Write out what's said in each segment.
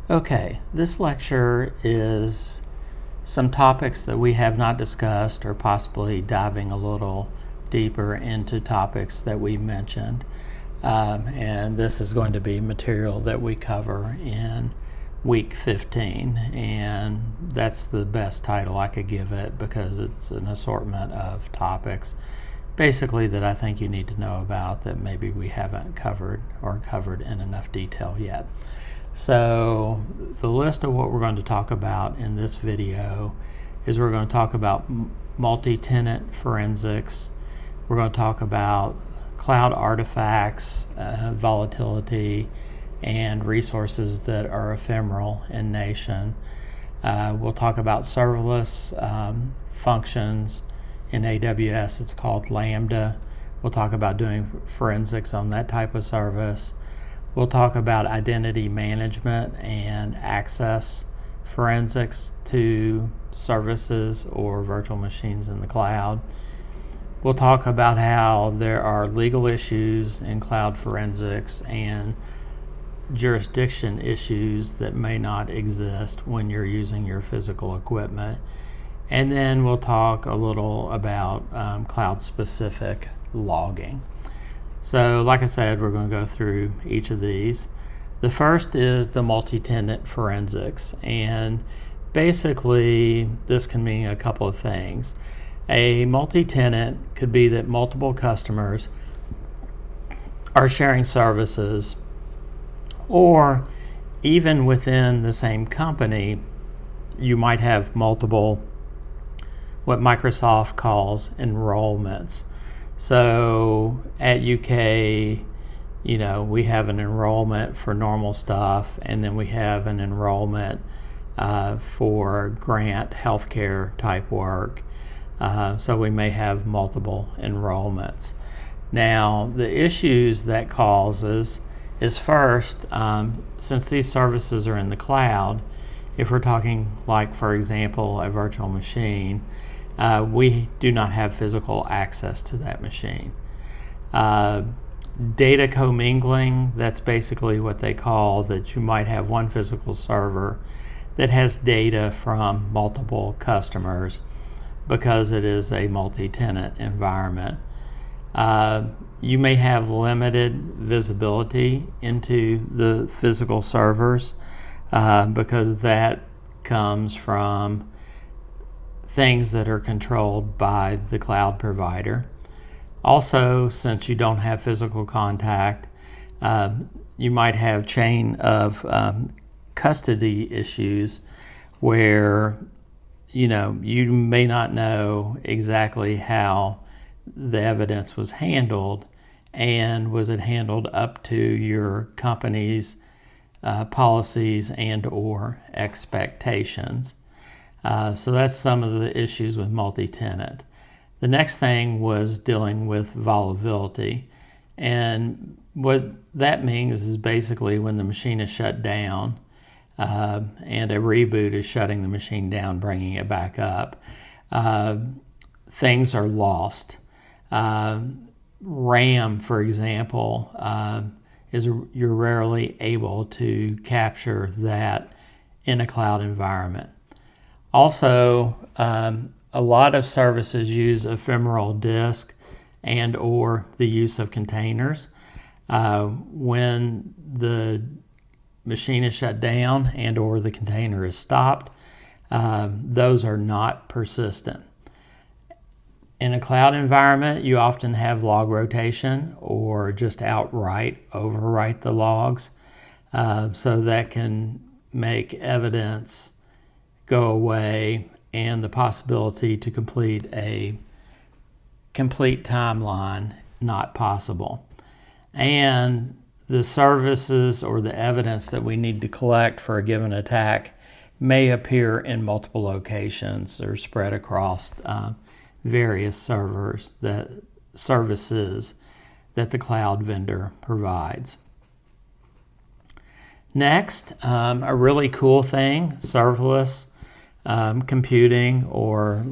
Okay, this lecture is some topics that we have not discussed, or possibly diving a little deeper into topics that we mentioned. And this is going to be material that we cover in week 15, and that's the best title I could give it because it's an assortment of topics basically that I think you need to know about that maybe we haven't covered or covered in enough detail yet. So the list of what we're going to talk about in this video is we're going to talk about multi-tenant forensics. We're going to talk about cloud artifacts, volatility, and resources that are ephemeral in nation. We'll talk about serverless functions. In AWS, it's called Lambda. We'll talk about doing forensics on that type of service. We'll talk about identity management and access forensics to services or virtual machines in the cloud. We'll talk about how there are legal issues in cloud forensics and jurisdiction issues that may not exist when you're using your physical equipment. And then we'll talk a little about cloud-specific logging. So like I said, we're going to go through each of these. The first is the multi-tenant forensics, and basically this can mean a couple of things. A multi-tenant could be that multiple customers are sharing services, or even within the same company, you might have multiple, what Microsoft calls enrollments. So at UK, we have an enrollment for normal stuff, and then we have an enrollment for grant healthcare type work. So we may have multiple enrollments. Now, the issues that causes is first, since these services are in the cloud, if we're talking like, for example, a virtual machine, we do not have physical access to that machine. Data commingling, that's basically what they call that you might have one physical server that has data from multiple customers because it is a multi-tenant environment. You may have limited visibility into the physical servers because that comes from things that are controlled by the cloud provider. Also, since you don't have physical contact, you might have chain of custody issues where you may not know exactly how the evidence was handled, and was it handled up to your company's policies and or expectations. So that's some of the issues with multi-tenant. The next thing was dealing with volatility. And what that means is basically when the machine is shut down and a reboot is shutting the machine down, bringing it back up, things are lost. RAM, for example, you're rarely able to capture that in a cloud environment. Also, a lot of services use ephemeral disk and or the use of containers. When the machine is shut down and or the container is stopped, those are not persistent. In a cloud environment, you often have log rotation or just outright overwrite the logs. So that can make evidence go away and the possibility to complete a complete timeline not possible. And the services or the evidence that we need to collect for a given attack may appear in multiple locations or spread across various services that the cloud vendor provides. Next, a really cool thing, serverless computing, or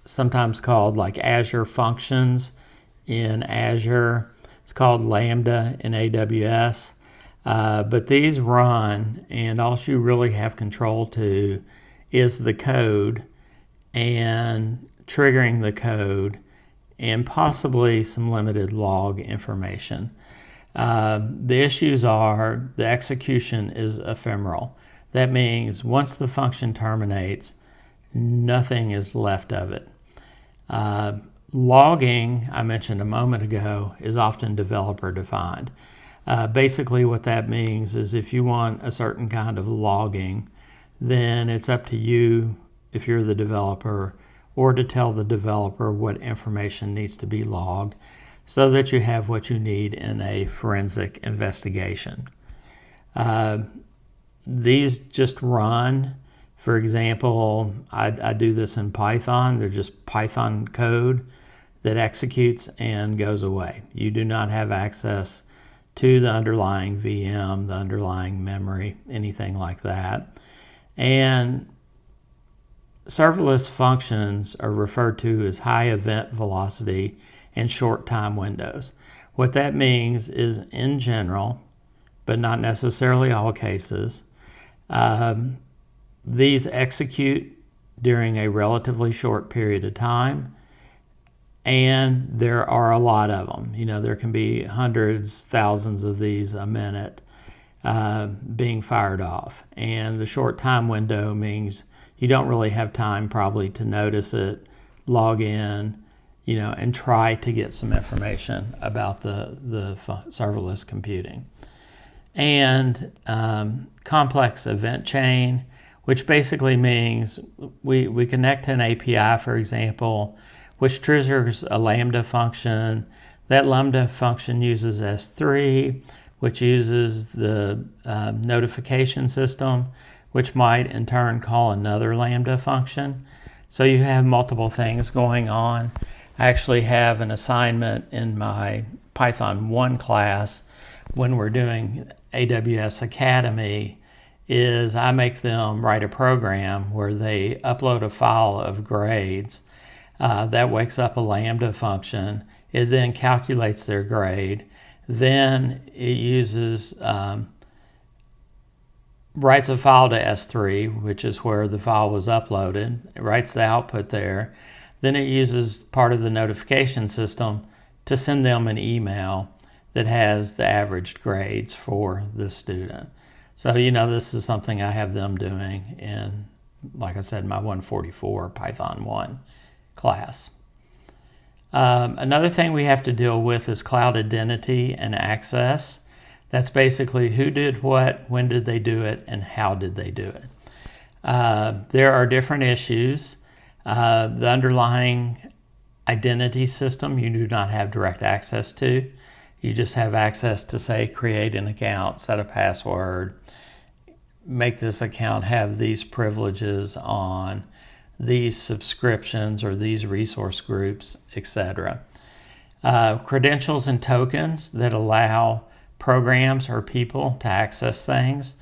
sometimes called like Azure Functions in Azure. It's called Lambda in AWS. But these run, and all you really have control to is the code and triggering the code and possibly some limited log information. The issues are the execution is ephemeral. That means once the function terminates, nothing is left of it. Logging, I mentioned a moment ago, is often developer defined. Basically what that means is if you want a certain kind of logging, then it's up to you, if you're the developer, or to tell the developer what information needs to be logged so that you have what you need in a forensic investigation. These just run. For example, I do this in Python. They're just Python code that executes and goes away. You do not have access to the underlying VM, the underlying memory, anything like that. And serverless functions are referred to as high event velocity and short time windows. What that means is, in general, but not necessarily all cases, these execute during a relatively short period of time, and there are a lot of them. There can be hundreds, thousands of these a minute being fired off. And the short time window means you don't really have time probably to notice it, log in, and try to get some information about the serverless computing. And complex event chain, which basically means we connect to an API, for example, which triggers a Lambda function. That Lambda function uses S3, which uses the notification system, which might in turn call another Lambda function. So you have multiple things going on. I actually have an assignment in my Python 1 class when we're doing AWS Academy is I make them write a program where they upload a file of grades that wakes up a Lambda function. It then calculates their grade. Then it uses writes a file to S3, which is where the file was uploaded. It writes the output there. Then it uses part of the notification system to send them an email that has the averaged grades for the student. So, this is something I have them doing in, like I said, my 144 Python 1 class. Another thing we have to deal with is cloud identity and access. That's basically who did what, when did they do it, and how did they do it. There are different issues. The underlying identity system you do not have direct access to. You just have access to, say, create an account, set a password, make this account have these privileges on these subscriptions or these resource groups, etc. Credentials and tokens that allow programs or people to access things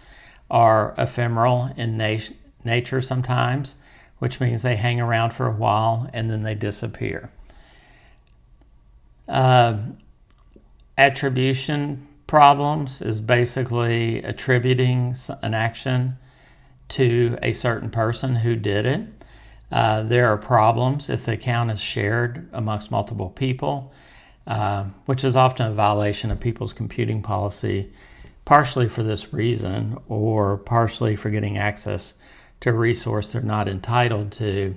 are ephemeral in nature sometimes, which means they hang around for a while and then they disappear. Attribution problems is basically attributing an action to a certain person who did it. There are problems if the account is shared amongst multiple people, which is often a violation of people's computing policy, partially for this reason or partially for getting access to a resource they're not entitled to.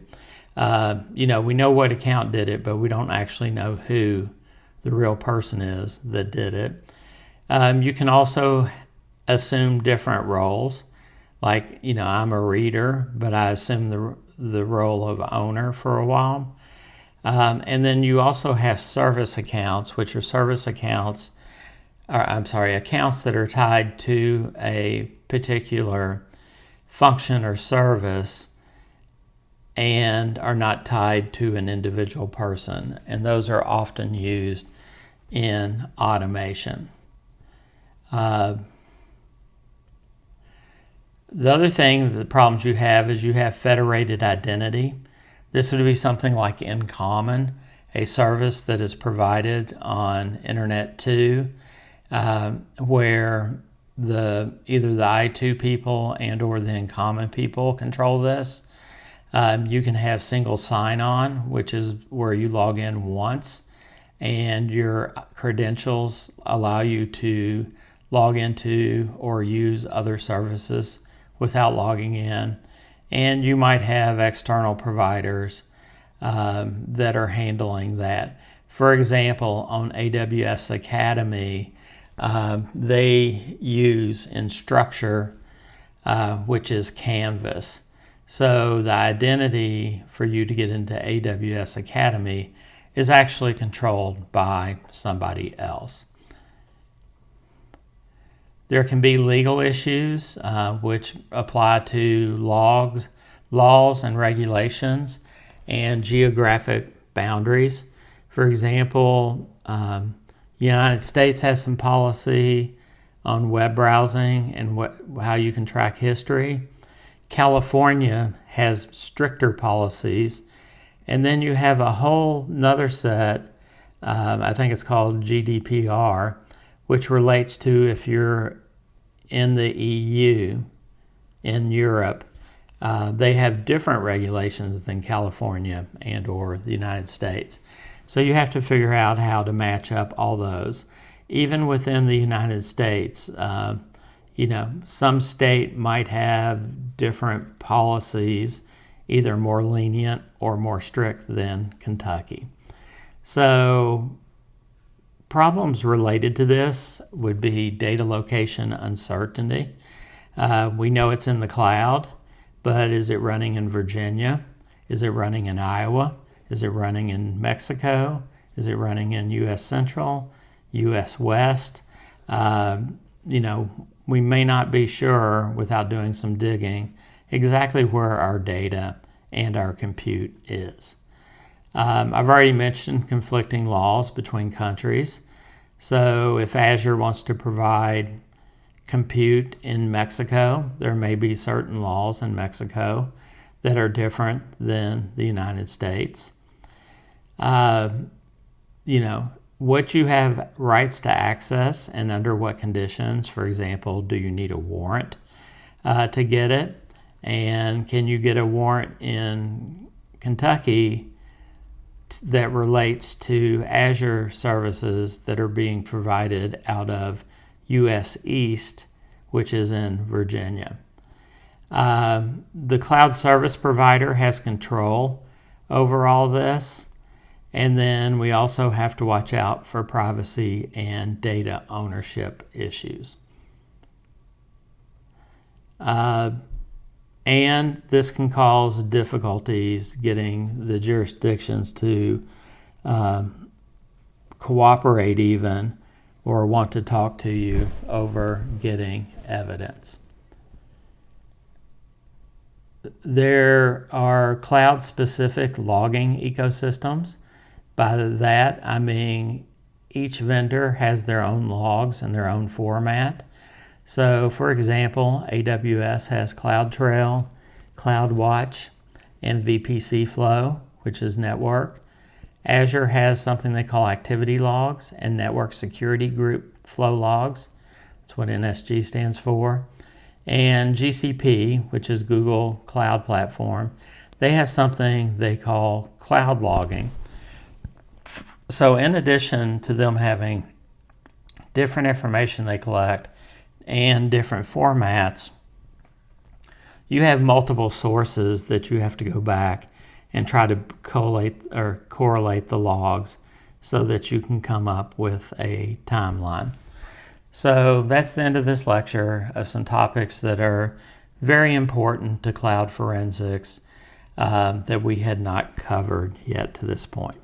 We know what account did it, but we don't actually know who the real person is that did it. You can also assume different roles. Like, I'm a reader, but I assume the role of owner for a while. And then you also have service accounts, which are accounts that are tied to a particular function or service and are not tied to an individual person. And those are often used in automation. The other thing, the problems you have is you have federated identity. This would be something like In Common, a service that is provided on Internet 2, where either the I2 people and or the in-common people control this. You can have single sign-on, which is where you log in once and your credentials allow you to log into or use other services without logging in. And you might have external providers that are handling that. For example, on AWS Academy, they use Instructure, which is Canvas. So the identity for you to get into AWS Academy is actually controlled by somebody else. There can be legal issues which apply to laws and regulations and geographic boundaries. For example, the United States has some policy on web browsing and how you can track history. California has stricter policies. And then you have a whole nother set, I think it's called GDPR, which relates to if you're in the EU, in Europe, they have different regulations than California and or the United States. So you have to figure out how to match up all those. Even within the United States, some state might have different policies, either more lenient or more strict than Kentucky. So problems related to this would be data location uncertainty. We know it's in the cloud, but is it running in Virginia? Is it running in Iowa? Is it running in Mexico? Is it running in U.S. Central, U.S. West? We may not be sure without doing some digging exactly where our data and our compute is. I've already mentioned conflicting laws between countries. So if Azure wants to provide compute in Mexico, there may be certain laws in Mexico that are different than the United States. What you have rights to access and under what conditions. For example, do you need a warrant to get it? And can you get a warrant in Kentucky that relates to Azure services that are being provided out of US East, which is in Virginia? The cloud service provider has control over all this. And then we also have to watch out for privacy and data ownership issues. And this can cause difficulties getting the jurisdictions to cooperate even or want to talk to you over getting evidence. There are cloud-specific logging ecosystems. By that, I mean each vendor has their own logs and their own format. So, for example, AWS has CloudTrail, CloudWatch, and VPC Flow, which is network. Azure has something they call activity logs and network security group flow logs. That's what NSG stands for. And GCP, which is Google Cloud Platform, they have something they call cloud logging. So in addition to them having different information they collect and different formats, you have multiple sources that you have to go back and try to correlate the logs so that you can come up with a timeline. So that's the end of this lecture of some topics that are very important to cloud forensics that we had not covered yet to this point.